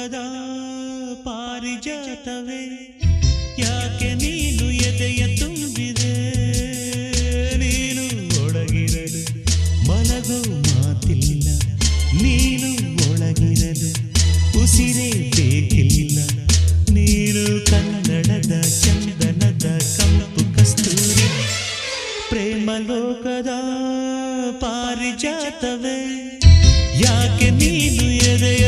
ಲೋಕದ ಪಾರಿಜಾತವೇ ಯಾಕೆ ನೀನು ಎದೆಯ ತುಂಬಿದೆ ನೀನು ಒಳಗಿರಲು ಮಲಗೋ ಮಾತಿಲ್ಲ ನೀನು ಒಳಗಿರಲು ಉಸಿರೇ ಬೇಕಿಲ್ಲ ನೀನು ಕನ್ನಡದ ಚಂದನದ ಕಂಪು ಕಸ್ತೂರಿ ಪ್ರೇಮ ಲೋಕದ ಪಾರಿಜಾತವೇ ಯಾಕೆ ನೀನು ಎದೆಯ